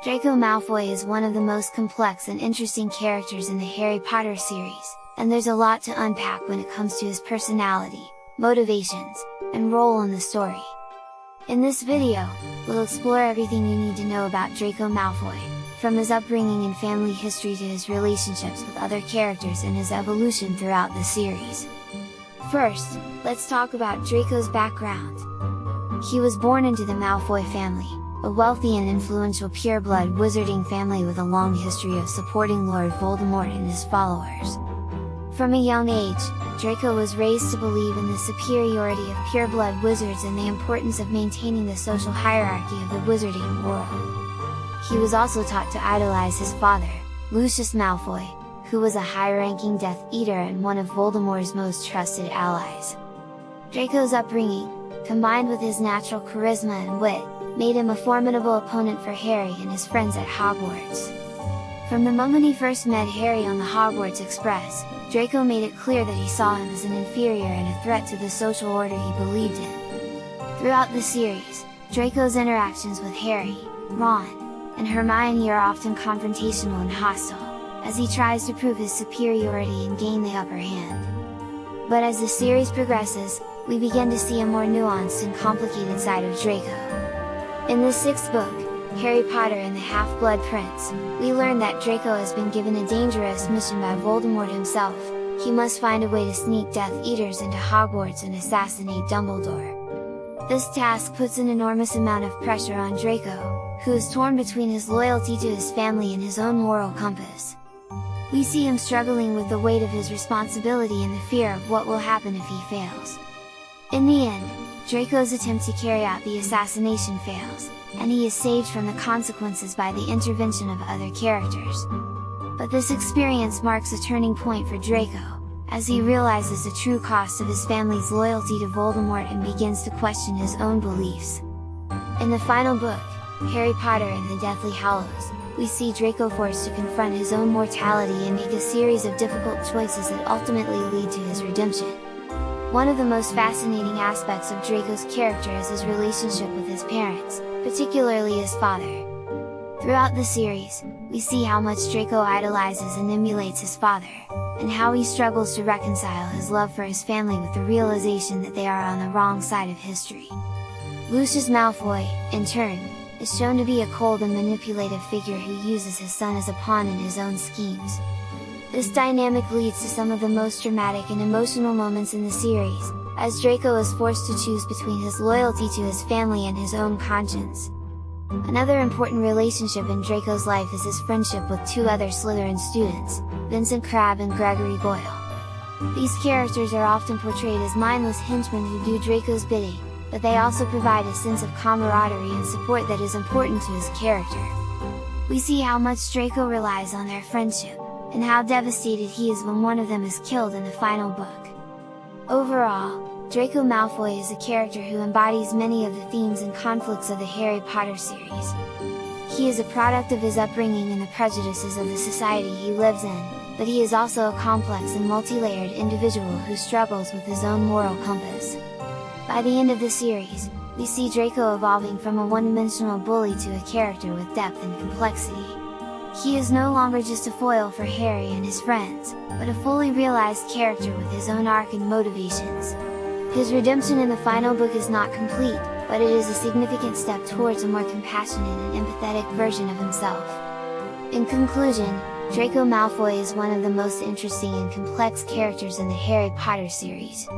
Draco Malfoy is one of the most complex and interesting characters in the Harry Potter series, and there's a lot to unpack when it comes to his personality, motivations, and role in the story. In this video, we'll explore everything you need to know about Draco Malfoy, from his upbringing and family history to his relationships with other characters and his evolution throughout the series. First, let's talk about Draco's background. He was born into the Malfoy family, a wealthy and influential pureblood wizarding family with a long history of supporting Lord Voldemort and his followers. From a young age, Draco was raised to believe in the superiority of pureblood wizards and the importance of maintaining the social hierarchy of the wizarding world. He was also taught to idolize his father, Lucius Malfoy, who was a high-ranking Death Eater and one of Voldemort's most trusted allies. Draco's upbringing, combined with his natural charisma and wit, made him a formidable opponent for Harry and his friends at Hogwarts. From the moment he first met Harry on the Hogwarts Express, Draco made it clear that he saw him as an inferior and a threat to the social order he believed in. Throughout the series, Draco's interactions with Harry, Ron, and Hermione are often confrontational and hostile, as he tries to prove his superiority and gain the upper hand. But as the series progresses, we begin to see a more nuanced and complicated side of Draco. In the 6th book, Harry Potter and the Half-Blood Prince, we learn that Draco has been given a dangerous mission by Voldemort himself. He must find a way to sneak Death Eaters into Hogwarts and assassinate Dumbledore. This task puts an enormous amount of pressure on Draco, who is torn between his loyalty to his family and his own moral compass. We see him struggling with the weight of his responsibility and the fear of what will happen if he fails. In the end, Draco's attempt to carry out the assassination fails, and he is saved from the consequences by the intervention of other characters. But this experience marks a turning point for Draco, as he realizes the true cost of his family's loyalty to Voldemort and begins to question his own beliefs. In the final book, Harry Potter and the Deathly Hallows, we see Draco forced to confront his own mortality and make a series of difficult choices that ultimately lead to his redemption. One of the most fascinating aspects of Draco's character is his relationship with his parents, particularly his father. Throughout the series, we see how much Draco idolizes and emulates his father, and how he struggles to reconcile his love for his family with the realization that they are on the wrong side of history. Lucius Malfoy, in turn, is shown to be a cold and manipulative figure who uses his son as a pawn in his own schemes. This dynamic leads to some of the most dramatic and emotional moments in the series, as Draco is forced to choose between his loyalty to his family and his own conscience. Another important relationship in Draco's life is his friendship with two other Slytherin students, Vincent Crabbe and Gregory Boyle. These characters are often portrayed as mindless henchmen who do Draco's bidding, but they also provide a sense of camaraderie and support that is important to his character. We see how much Draco relies on their friendship, and how devastated he is when one of them is killed in the final book. Overall, Draco Malfoy is a character who embodies many of the themes and conflicts of the Harry Potter series. He is a product of his upbringing and the prejudices of the society he lives in, but he is also a complex and multi-layered individual who struggles with his own moral compass. By the end of the series, we see Draco evolving from a one-dimensional bully to a character with depth and complexity. He is no longer just a foil for Harry and his friends, but a fully realized character with his own arc and motivations. His redemption in the final book is not complete, but it is a significant step towards a more compassionate and empathetic version of himself. In conclusion, Draco Malfoy is one of the most interesting and complex characters in the Harry Potter series.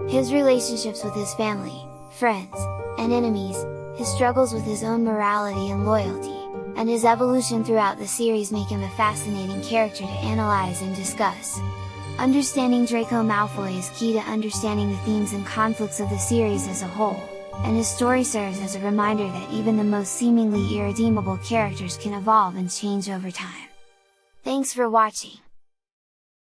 His relationships with his family, friends, and enemies, his struggles with his own morality and loyalty, and his evolution throughout the series make him a fascinating character to analyze and discuss. Understanding Draco Malfoy is key to understanding the themes and conflicts of the series as a whole, and his story serves as a reminder that even the most seemingly irredeemable characters can evolve and change over time. Thanks for watching!